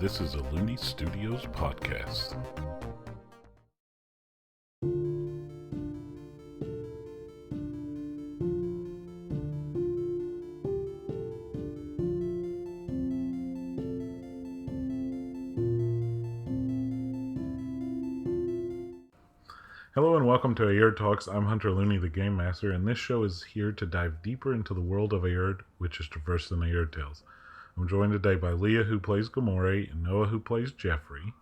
This is a Looney Studios podcast. Hello and welcome to Aerde Talks. I'm Hunter Looney, the Game Master, and this show is here to dive deeper into the world of Aerde, which is traversed in Aerde Tales. I'm joined today by Leah, who plays Gamore, and Noah, who plays Jeffrey.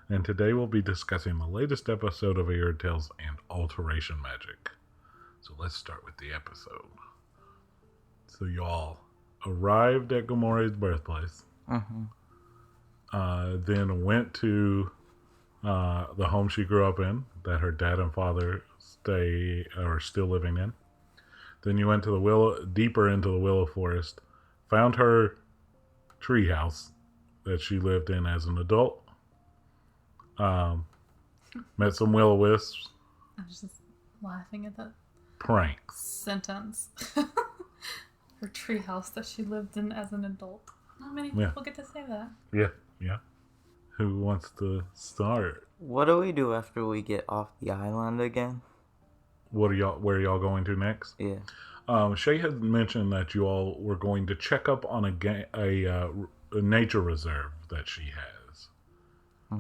And today we'll be discussing the latest episode of Aerde Tales and Alteration Magic. So let's start with the episode. So y'all arrived at Gamore's birthplace. Then went to the home she grew up in, that her dad and father are still living in. Then you went to deeper into the Willow Forest, found her treehouse that she lived in as an adult. Met some will-o-wisps. I was just laughing at that Pranks. sentence. Her treehouse that she lived in as an adult. Not many people get to say that. Yeah. Who wants to start? What do we do after we get off the island again? Where are y'all going to next? Yeah. Shay had mentioned that you all were going to check up on a nature reserve that she has.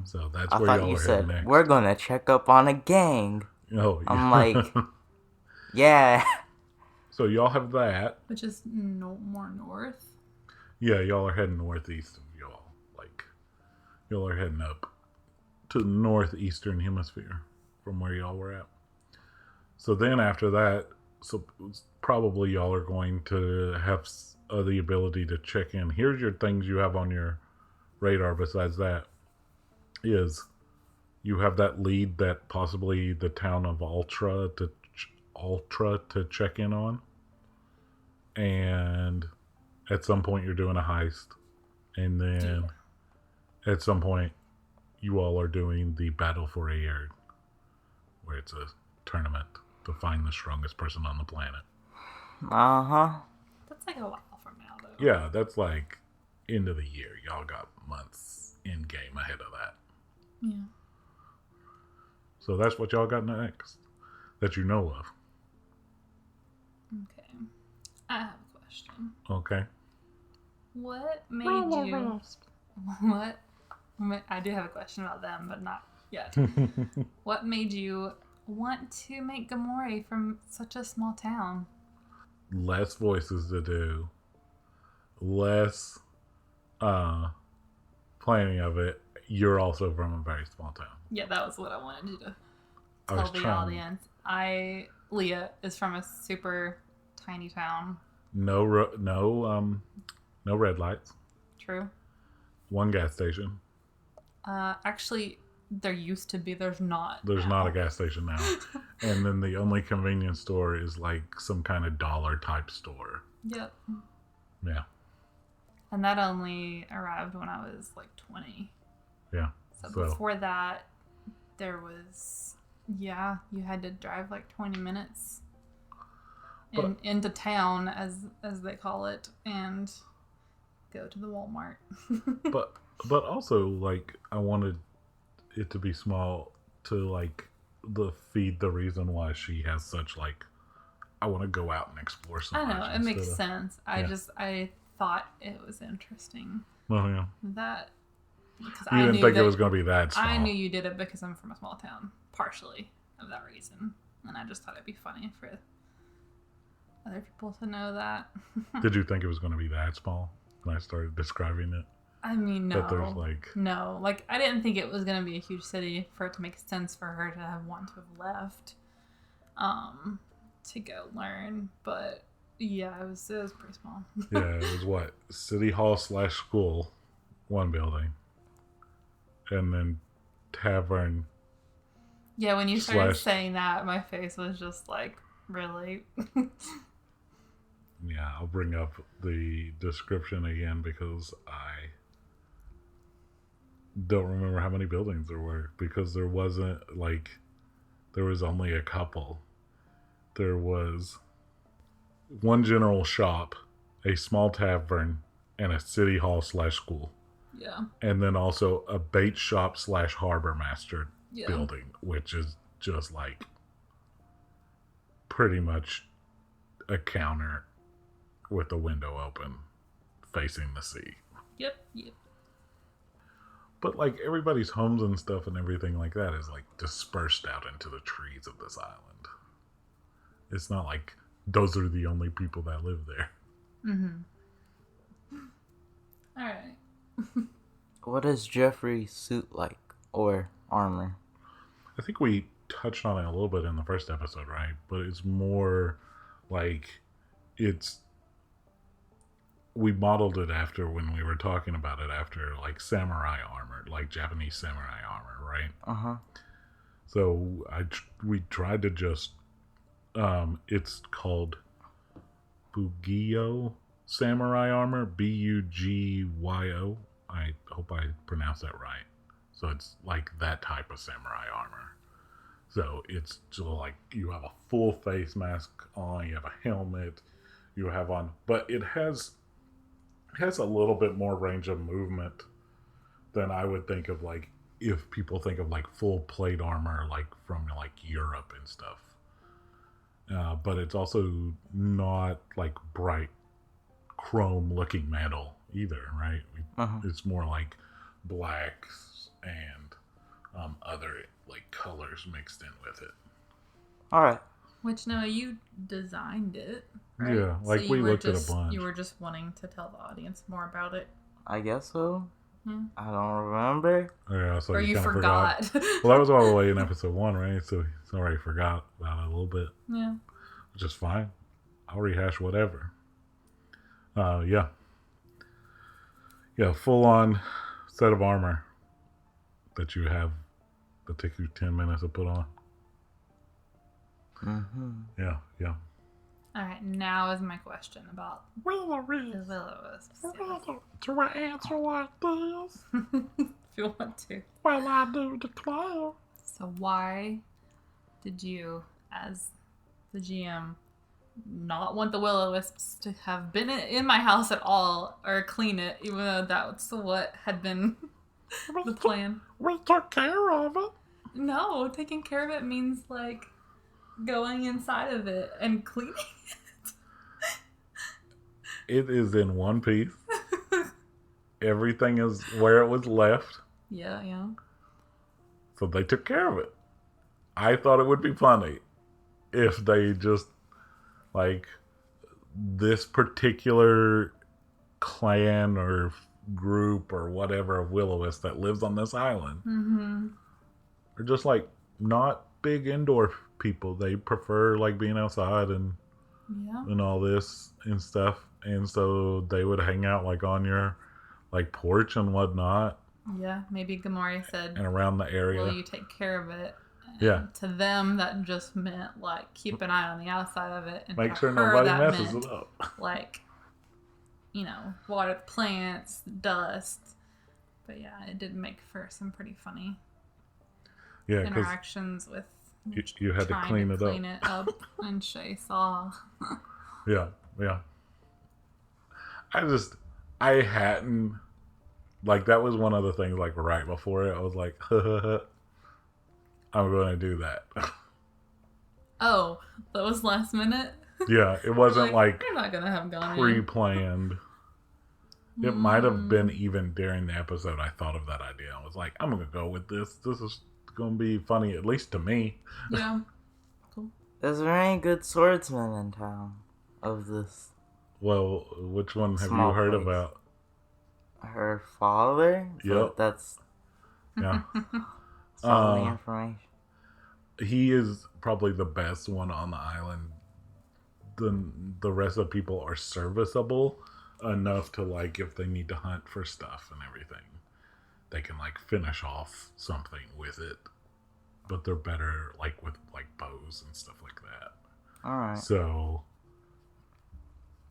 So that's where y'all are heading next. We're going to check up on a gang. Oh, yeah. I'm like, yeah. So y'all have that. Which is more north. Yeah, y'all are heading northeast of y'all. Y'all are heading up to the northeastern hemisphere from where y'all were at. So then after that, probably y'all are going to have the ability to check in. Here's your things you have on your radar besides that. Is you have that lead that possibly the town of Ultra to check in on. And at some point you're doing a heist. And then at some point you all are doing the Battle for Aerde, where it's a tournament to find the strongest person on the planet. That's like a while from now, though. Yeah, that's like end of the year. Y'all got months in game ahead of that. Yeah. So that's what y'all got next that you know of. Okay. I have a question. Okay. What made you... What? I do have a question about them, but not yet. What made you want to make Gamore from such a small town? Less voices to do. Less planning of it. You're also from a very small town. Yeah, that was what I wanted you to tell the audience. Leah is from a super tiny town. No red lights. True. One gas station. Actually, there used to be. There's not. There's not a gas station now. And then the only convenience store is like some kind of dollar type store. Yep. Yeah. And that only arrived when I was like 20. Yeah. So before that, there was, you had to drive like 20 minutes into town, as they call it, and go to the Walmart. But also, like, I wanted it to be small to, like, feed the reason why she has such, like, I want to go out and explore so much. I know, it makes sense. I thought it was interesting. Well, yeah. That, because you didn't think it was going to be that small. I knew you did it because I'm from a small town, partially of that reason. And I just thought it'd be funny for other people to know that. Did you think it was going to be that small when I started describing it? I mean, no. That there's No. Like, I didn't think it was going to be a huge city for it to make sense for her to have wanted to have left to go learn. But, yeah, it was pretty small. Yeah, it was what? City Hall / school, one building. And then tavern. Yeah, when you started saying that, my face was just like, really? Yeah, I'll bring up the description again because I don't remember how many buildings there were, because there was only a couple. There was one general shop, a small tavern, and a city hall / school. Yeah. And then also a bait shop / harbor master Yeah. building, which is just like pretty much a counter with the window open facing the sea. Yep. But like everybody's homes and stuff and everything like that is like dispersed out into the trees of this island. It's not like those are the only people that live there. Mm-hmm. All right. What is Jeffrey's suit like? Or armor? I think we touched on it a little bit in the first episode, right? But it's more like we modeled it after when we were talking about it after like samurai armor, like Japanese samurai armor, right? Uh-huh. So we tried to just it's called Bugyo samurai armor, Bugyo. I hope I pronounced that right. So it's like that type of samurai armor. So it's just like you have a full face mask on, you have a helmet, you have on, but it has a little bit more range of movement than I would think of, like if people think of like full plate armor like from like Europe and stuff. But it's also not like bright chrome looking metal either, right? It's more like blacks and other like colors mixed in with it. All right. Which, no, you designed it, right? Yeah, like we looked at a bunch. You were just wanting to tell the audience more about it. I guess so. Yeah. I don't remember. Yeah, so Or you kind of forgot. Well, that was all the way in episode 1, right? So he's already forgot about it a little bit. Yeah. Which is fine. I'll rehash whatever. Yeah. Yeah, full on set of armor that you have that takes you 10 minutes to put on. Mm-hmm. Yeah. All right, now is my question about the Will-O-Wisps. Do I answer like this? If you want to. Well, I do declare. So why did you, as the GM, not want the Will-O-Wisps to have been in my house at all or clean it, even though that's what had been the plan? We took care of it. No, taking care of it means like going inside of it and cleaning it. It is in one piece. Everything is where it was left. Yeah. So they took care of it. I thought it would be funny if they just, like, this particular clan or group or whatever of Will-O-Wisp that lives on this island are just, like, not big indoor people. They prefer, like, being outside and all this and stuff. And so they would hang out, like, on your, like, porch and whatnot. Yeah, maybe Gamori said, and around the area. will you take care of it? And Yeah. to them, that just meant, like, keep an eye on the outside of it. And make to sure her, nobody that messes meant, it up. like, you know, water the plants, dust. But yeah, it did make for some pretty funny Yeah, because interactions with you had to trying clean to it clean up. it up. And Shay saw. Yeah. I hadn't, like, that was one of the things, like, right before it, I was like, I'm going to do that. Oh, that was last minute? Yeah, it wasn't, like I'm not going to have gone in. pre-planned. It might have been even during the episode I thought of that idea. I was like, I'm going to go with this. This is going to be funny, at least to me. Yeah. Cool. Is there any good swordsmen in town of this? Well, which one have Small you heard place. about? Her father? So Yep. that's Yeah. all the information. He is probably the best one on the island. The rest of the people are serviceable enough to, like, if they need to hunt for stuff and everything, they can, like, finish off something with it. But they're better, like, with, like, bows and stuff like that. Alright. So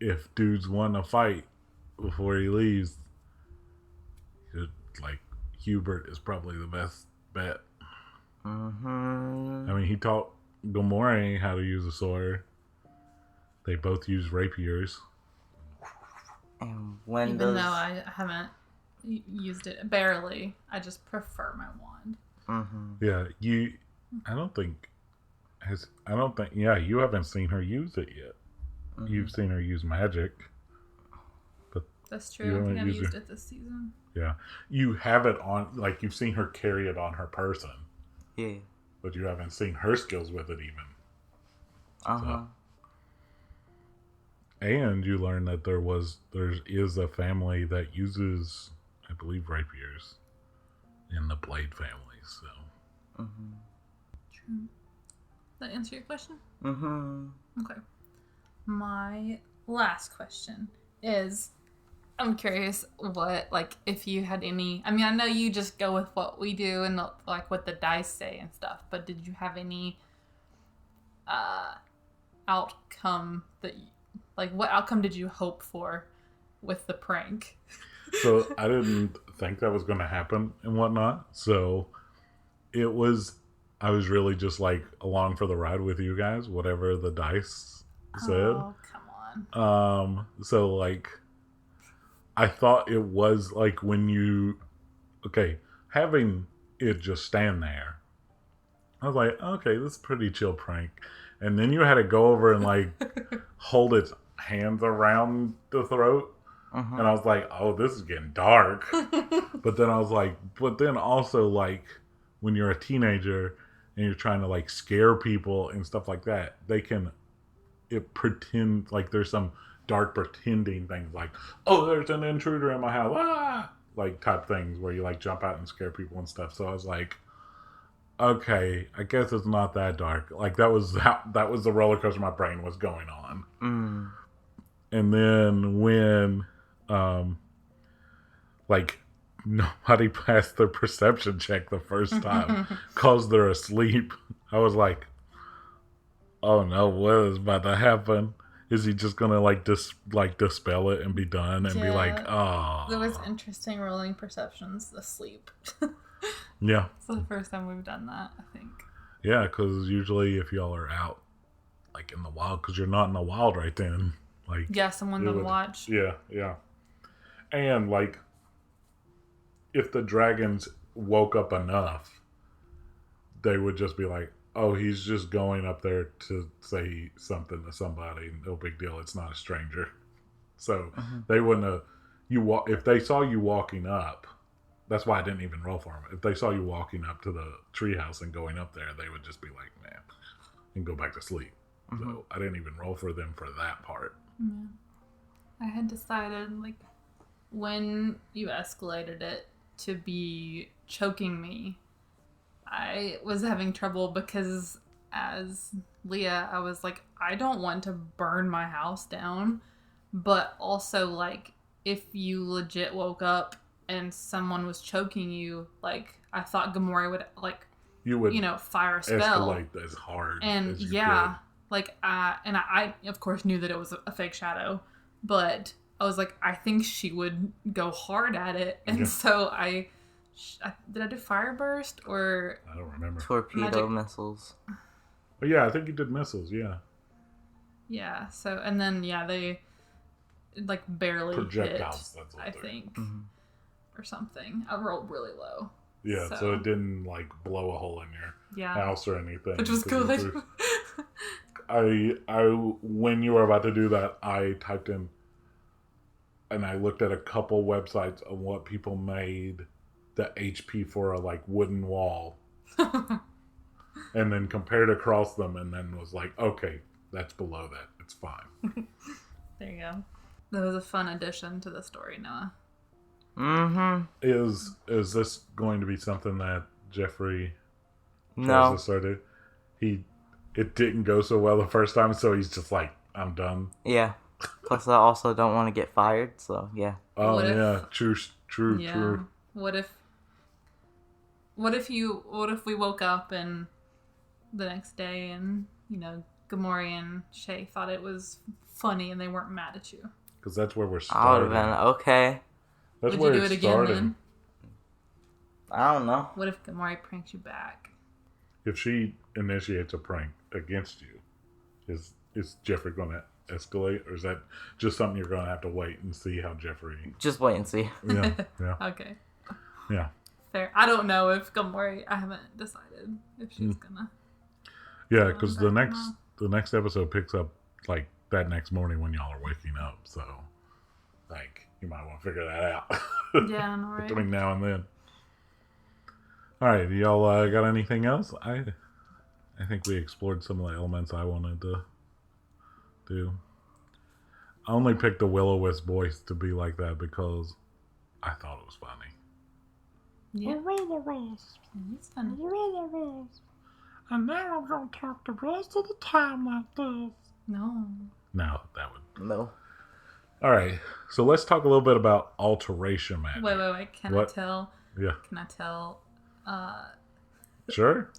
if dudes want to fight before he leaves, like, Hubert is probably the best bet. Mm-hmm. I mean, he taught Gamora how to use a sword. They both use rapiers. And when Even does though I haven't used it barely. I just prefer my wand. Mm-hmm. Yeah, you you haven't seen her use it yet. Mm-hmm. You've seen her use magic. But That's you true. I haven't think I've used used it. it this season. Yeah. You have it on, like, you've seen her carry it on her person, Yeah. but you haven't seen her skills with it even. Uh-huh. And you learn that there is a family that uses, I believe, rapiers in the Blade family. So Mm-hmm. True. Does that answer your question? Mm-hmm. Okay. My last question is, I'm curious if you had any, I mean, I know you just go with what we do and like what the dice say and stuff, but did you have any outcome what outcome did you hope for with the prank? So I didn't think that was going to happen and whatnot. So I was really just like along for the ride with you guys, whatever the dice said. Oh, come on. So like, I thought it was like having it just stand there. I was like, okay, this is a pretty chill prank. And then you had to go over and like hold its hands around the throat. Mm-hmm. And I was like, oh, this is getting dark. But then also like when you're a teenager and you're trying to like scare people and stuff like that, it pretend like there's some dark pretending things like, oh, there's an intruder in my house, like type things where you like jump out and scare people and stuff. So I was like, okay, I guess it's not that dark. Like that was the roller coaster my brain was going on. Mm. And then when like nobody passed their perception check the first time because they're asleep, I was like, oh no, what is about to happen? Is he just gonna dispel it and be done and be like, oh? That was interesting rolling perceptions asleep. Yeah. It's the first time we've done that, I think. Yeah, because usually if y'all are out like in the wild, because you're not in the wild right then, like someone would watch. Yeah. And like if the dragons woke up enough, they would just be like, oh, he's just going up there to say something to somebody. No big deal. It's not a stranger. So they wouldn't have if they saw you walking up. That's why I didn't even roll for them. If they saw you walking up to the treehouse and going up there, they would just be like, man, and go back to sleep. Mm-hmm. So I didn't even roll for them for that part. Yeah. I had decided, like, when you escalated it to be choking me, I was having trouble because as Leah, I was like, I don't want to burn my house down. But also, like, if you legit woke up and someone was choking you, like, I thought Gamora would, like, fire a spell. Escalate as hard and as you yeah, could. like, I of course knew that it was a fake shadow, but I was like, I think she would go hard at it. And so did I do fire burst or? I don't remember. Torpedo missiles. Oh, yeah, I think you did missiles, yeah. Yeah, so, and then, they, like, barely projectiles, hit, that's what I think. Mm-hmm. Or something. I rolled really low. Yeah, so it didn't like blow a hole in your house or anything. Which was good. When you were about to do that, I typed in and I looked at a couple websites of what people made the HP for a like wooden wall. And then compared across them and then was like, okay, that's below that. It's fine. There you go. That was a fun addition to the story, Noah. Mm-hmm. Is this going to be something that Jeffrey tries to start it? It didn't go so well the first time, so he's just like, I'm done. Yeah. Plus, I also don't want to get fired, so yeah. Oh yeah, true. What if we woke up and the next day and Gamora and Shay thought it was funny and they weren't mad at you? Because that's where we're I starting. would have been okay. That's Would where you do it again then? I don't know. What if Gamora pranks you back? If she initiates a prank against you, is Jeffrey going to escalate, or is that just something you're going to have to wait and see how Jeffrey? Just wait and see. Yeah, yeah, Okay. yeah. Fair. I don't know if Gilmore. I haven't decided if she's gonna. Yeah, because the back next episode picks up like that next morning when y'all are waking up. So, like, you might want to figure that out. Yeah, I know, right? Between now and then. All right, y'all got anything else? I think we explored some of the elements I wanted to do. I only picked the Will-O-Wisp voice to be like that because I thought it was funny. Yeah. Will-O-Wisp. It's funny. Will-O-Wisp. And now I'm going to talk the rest of the time like this. No. No, that would. No. All right, so let's talk a little bit about Alteration Magic. Wait. Can What? I tell? Yeah. Can I tell? Sure.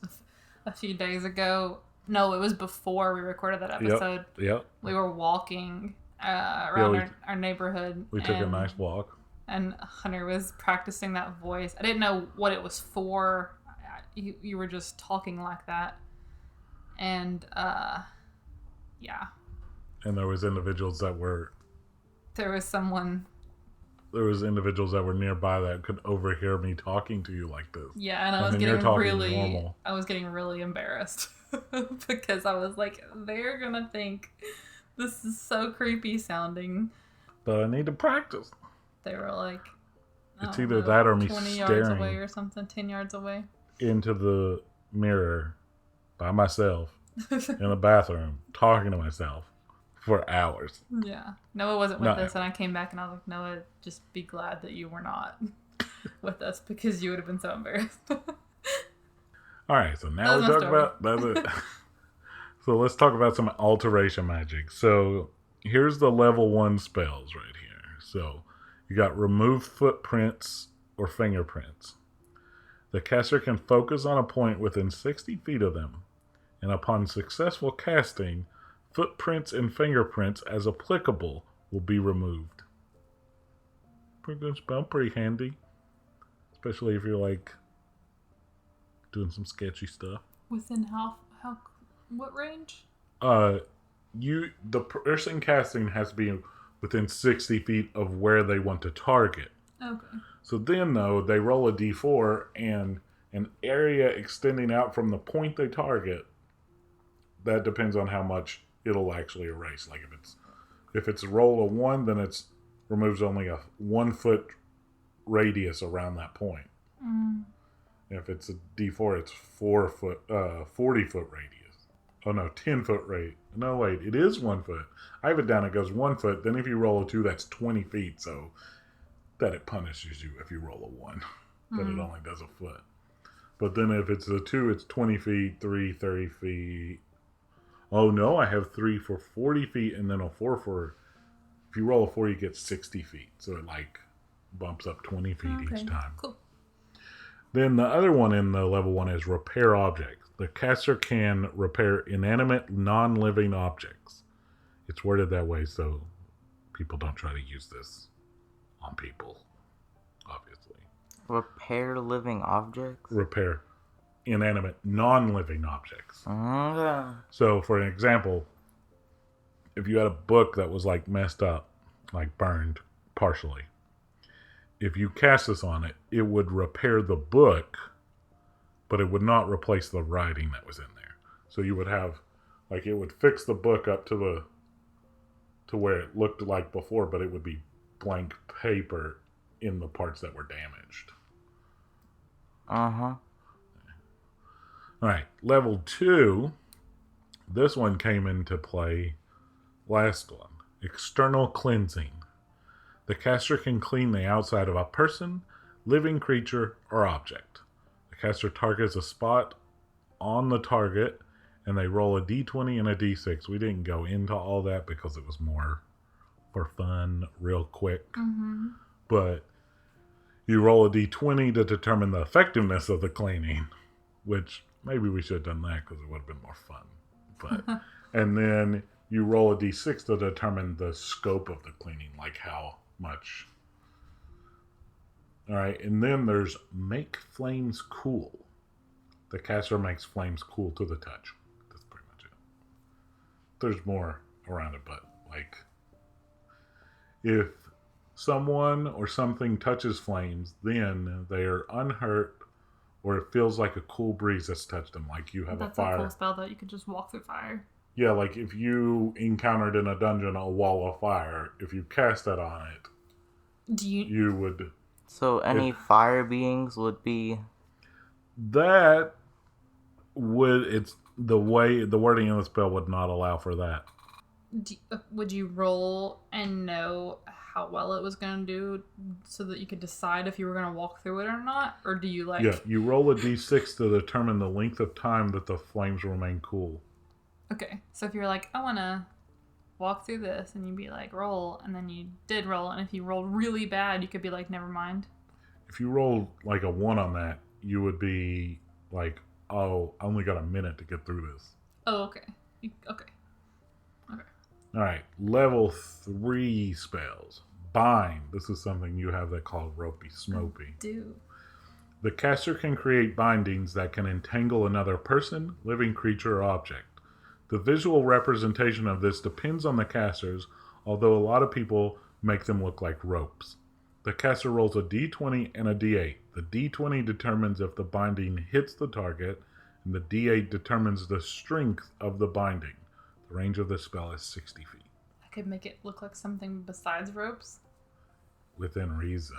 A few days ago. No, it was before we recorded that episode. Yep. We were walking around our neighborhood. We took a nice walk. And Hunter was practicing that voice. I didn't know what it was for. You were just talking like that. And, yeah. And there was individuals that were individuals that were nearby that could overhear me talking to you like this. Yeah, and I was getting really embarrassed because I was like, they're gonna think this is so creepy sounding. But I need to practice. They were like, it's either that or me 20 staring yards away or something, 10 yards away. Into the mirror by myself in the bathroom, talking to myself for hours. Yeah. Noah wasn't with us, and I came back and I was like, Noah, just be glad that you were not with us because you would have been so embarrassed. All right, so now we're talking about that's it. So let's talk about some alteration magic. So here's the level 1 spells right here. So you got remove footprints or fingerprints. The caster can focus on a point within 60 feet of them, and upon successful casting, footprints and fingerprints as applicable will be removed. Pretty good spell, pretty handy. Especially if you're like doing some sketchy stuff. Within what range? The person casting has to be within 60 feet of where they want to target. Okay. So then, though, they roll a d4, and an area extending out from the point they target, that depends on how much it'll actually erase. Like if it's roll a 1, then it removes only a 1 foot radius around that point. Mm. If it's a d4, it's 40 foot radius. Oh no, 10 foot radius. No, wait, it is 1 foot. I have it down, it goes 1 foot. Then if you roll a 2, that's 20 feet. So that it punishes you if you roll a 1. But it only does a foot. But then if it's a 2, it's 20 feet, 3, 30 feet. Oh no, I have 3 for 40 feet and then a 4 for... If you roll a 4, you get 60 feet. So it like bumps up 20 feet each time. Cool. Then the other one in the level 1 is repair objects. The caster can repair inanimate, non-living objects. It's worded that way so people don't try to use this on people, obviously. Repair living objects? Repair inanimate, non-living objects. Okay. So, for an example, if you had a book that was like messed up, like burned partially, if you cast this on it, it would repair the book, but it would not replace the writing that was in there. So you would have, like, it would fix the book up to where it looked like before, but it would be blank paper in the parts that were damaged. Uh-huh. All right, level 2. This one came into play last one. External cleansing. The caster can clean the outside of a person, living creature, or object. The caster targets a spot on the target, and they roll a d20 and a d6. We didn't go into all that because it was more for fun, real quick. Mm-hmm. But you roll a d20 to determine the effectiveness of the cleaning, which maybe we should have done that because it would have been more fun. But and then you roll a d6 to determine the scope of the cleaning, like how much. All right, and then there's make flames cool. The caster makes flames cool to the touch. That's pretty much it. There's more around it, but Like, if someone or something touches flames, then they are unhurt, or it feels like a cool breeze that's touched them. Like you have That's a fire. a cool spell that you could just walk through fire. Yeah, like if you encountered in a dungeon a wall of fire, if you cast that on it, you would. So any fire beings would be. That would it's the wording in the spell would not allow for that. Would you roll and know how well it was going to do so that you could decide if you were going to walk through it or not? Or do you like... Yeah, you roll a d6 to determine the length of time that the flames remain cool. Okay, so if you're like, I want to walk through this, and you'd be like, roll, and then you did roll, and if you rolled really bad, you could be like, never mind. If you rolled like a 1 on that, you would be like, oh, I only got a minute to get through this. Oh, okay. Okay. All right, level 3 spells. Bind. This is something you have that called Ropey Smopey. Do. The caster can create bindings that can entangle another person, living creature, or object. The visual representation of this depends on the casters, although a lot of people make them look like ropes. The caster rolls a d20 and a d8. The d20 determines if the binding hits the target, and the d8 determines the strength of the binding. The range of this spell is 60 feet. I could make it look like something besides ropes. Within reason.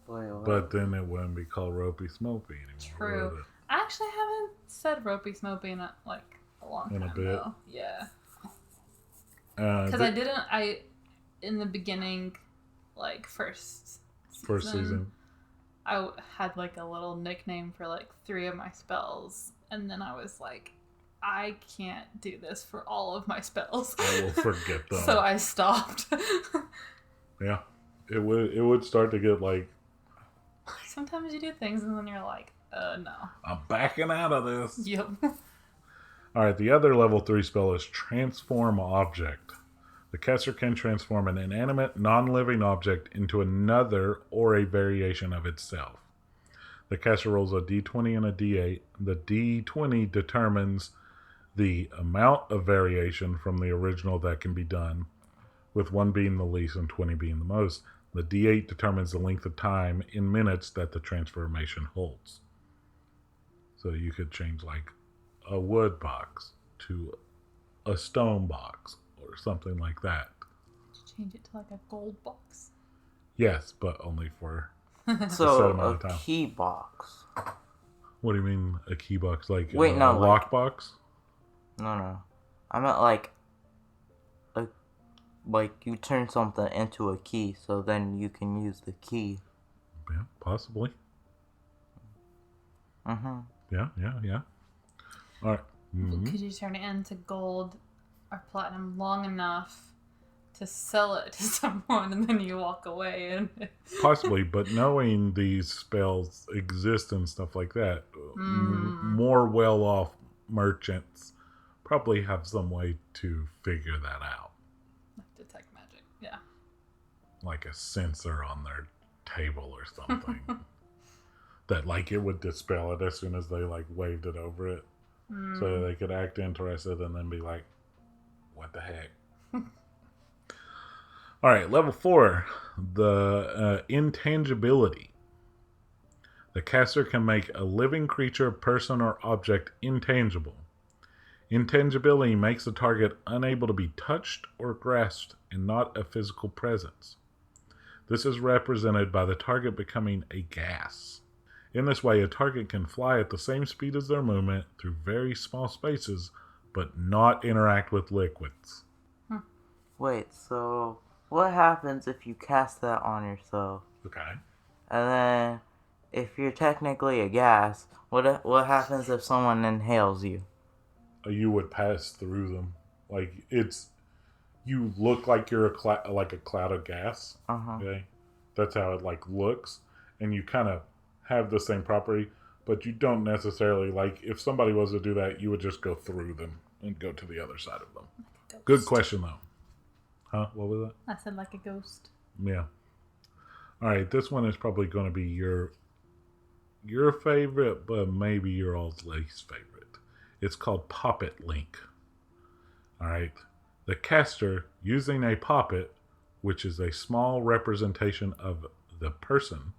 Boy, But then it wouldn't be called Ropey Smopey anymore. True. I actually haven't said Ropey Smopey in a long time. In a bit? Though. Yeah. Because in the beginning, first season. I had a little nickname for 3 of my spells. And then I was like, I can't do this for all of my spells. I will forget them. So I stopped. Yeah. It would start to get Sometimes you do things and then you're like, no. I'm backing out of this. Yep. Alright, the other level 3 spell is Transform Object. The caster can transform an inanimate, non-living object into another or a variation of itself. The caster rolls a d20 and a d8. The d20 determines the amount of variation from the original that can be done, with 1 being the least and 20 being the most. The d8 determines the length of time in minutes that the transformation holds. So you could change a wood box to a stone box or something like that. Change it to a gold box. Yes, but only for so a set amount of time. Key box. What do you mean a key box? Wait, a no, lock box? No. I meant you turn something into a key, so then you can use the key. Yeah, possibly. Yeah. All right. Mm-hmm. Could you turn it into gold or platinum long enough to sell it to someone and then you walk away? And Possibly, but knowing these spells exist and stuff like that, more well-off merchants probably have some way to figure that out. Detect magic, yeah. Like a sensor on their table or something. That it would dispel it as soon as they waved it over it. So they could act interested and then be like, what the heck? Alright, level 4. The intangibility. The caster can make a living creature, person, or object intangible. Intangibility makes the target unable to be touched or grasped and not a physical presence. This is represented by the target becoming a gas. In this way, a target can fly at the same speed as their movement through very small spaces, but not interact with liquids. Wait, so what happens if you cast that on yourself? Okay. And then, if you're technically a gas, what happens if someone inhales you? You would pass through them. You look like you're a cloud of gas. Okay, that's how it looks, and you kind of have the same property, but you don't necessarily if somebody was to do that, you would just go through them and go to the other side of them. Good question though. Huh? What was that? I said like a ghost. Yeah. All right, this one is probably going to be your favorite, but maybe your all's least favorite. It's called Poppet Link. All right. The caster, using a poppet, which is a small representation of the person,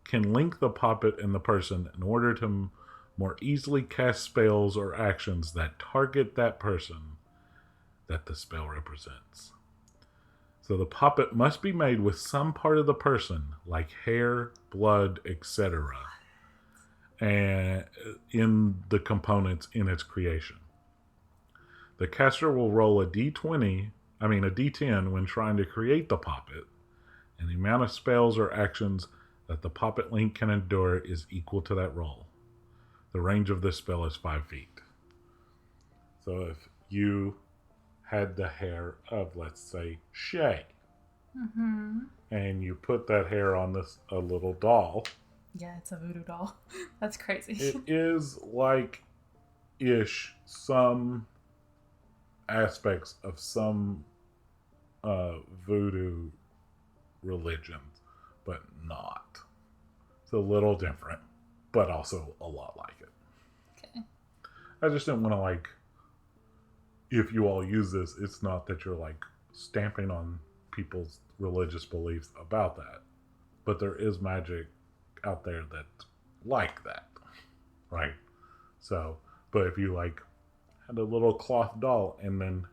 can link the poppet and the person in order to more easily cast spells or actions that target that person that the spell represents. So the poppet must be made with some part of the person, like hair, blood, etc., and in the components in its creation. The caster will roll a d10 when trying to create the poppet, and the amount of spells or actions that the poppet link can endure is equal to that roll. The range of this spell is 5 feet. So if you had the hair of, let's say, Shay, and you put that hair on a little doll. Yeah, it's a voodoo doll. That's crazy. It is like-ish some aspects of some voodoo religions, but not. It's a little different, but also a lot like it. Okay. I just didn't want to, if you all use this, it's not that you're, stamping on people's religious beliefs about that. But there is magic out there that's like that, right? So, but if you, had a little cloth doll and then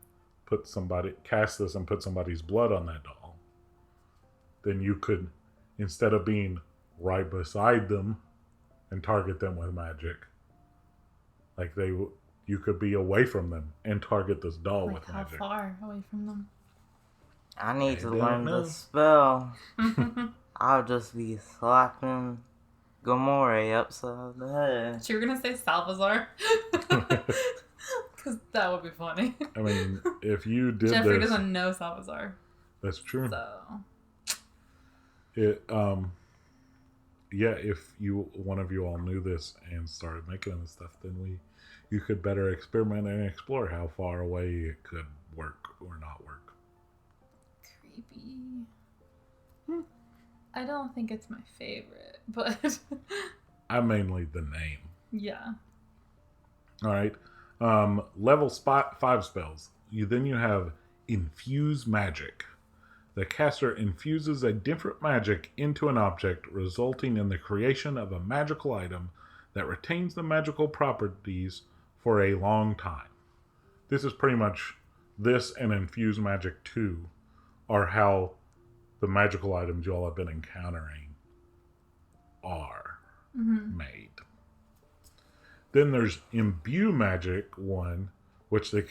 cast this and put somebody's blood on that doll, then you could, instead of being right beside them and target them with magic, you could be away from them and target this doll with magic. How far away from them? I need to learn the spell. I'll just be slapping Gamore upside the head. You were gonna say Salvazar? Because that would be funny. I mean, if you did Jeffrey this... doesn't know Salvazar. That's true. So... if one of you all knew this and started making this stuff, then you could better experiment and explore how far away it could work or not work. Creepy. I don't think it's my favorite, but... I mainly the name. Yeah. All right. Level 5 spells. You have Infuse Magic. The caster infuses a different magic into an object, resulting in the creation of a magical item that retains the magical properties for a long time. This is pretty much, this and Infuse Magic 2 are how the magical items you all have been encountering are made. Then there's Imbue Magic 1, which the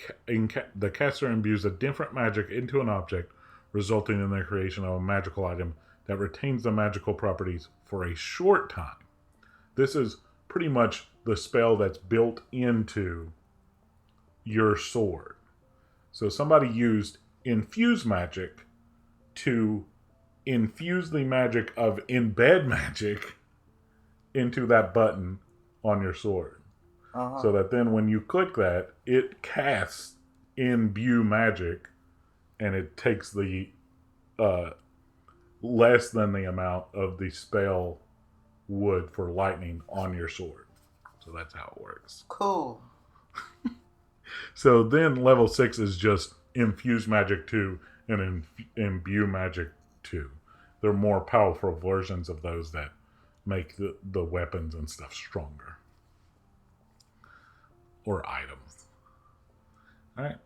caster imbues a different magic into an object, resulting in the creation of a magical item that retains the magical properties for a short time. This is pretty much the spell that's built into your sword. So somebody used Infuse Magic to infuse the magic of Embed Magic into that button on your sword. So that then when you click that, it casts Imbue Magic, and it takes the less than the amount of the spell wood for lightning on your sword. So that's how it works. Cool. So then level 6 is just Infuse Magic 2 and Imbue Magic 2. They're more powerful versions of those that make the weapons and stuff stronger. Or items. Alright.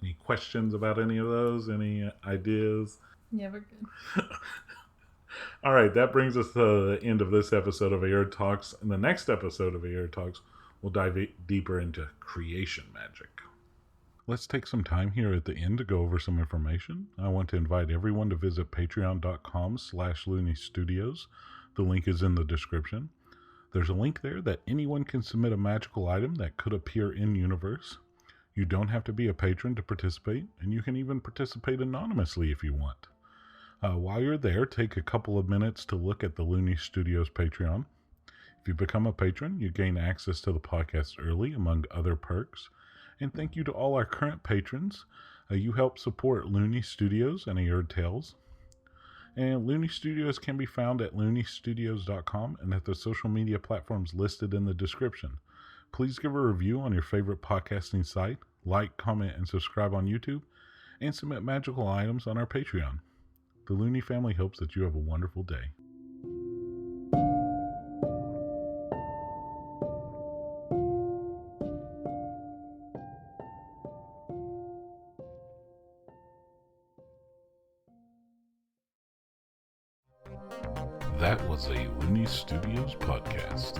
Any questions about any of those? Any ideas? Yeah, we're good. Alright, that brings us to the end of this episode of Aerde Talks. In the next episode of Aerde Talks, we'll dive deeper into creation magic. Let's take some time here at the end to go over some information. I want to invite everyone to visit patreon.com/Looney Studios. The link is in the description. There's a link there that anyone can submit a magical item that could appear in universe. You don't have to be a patron to participate, and you can even participate anonymously if you want. While you're there, take a couple of minutes to look at the Looney Studios Patreon. If you become a patron, you gain access to the podcast early, among other perks. And thank you to all our current patrons. You help support Looney Studios and Aerde Tales. And Looney Studios can be found at looneystudios.com and at the social media platforms listed in the description. Please give a review on your favorite podcasting site. like, comment, and subscribe on YouTube, and submit magical items on our Patreon. The Looney family hopes that you have a wonderful day. That was a Looney Studios podcast.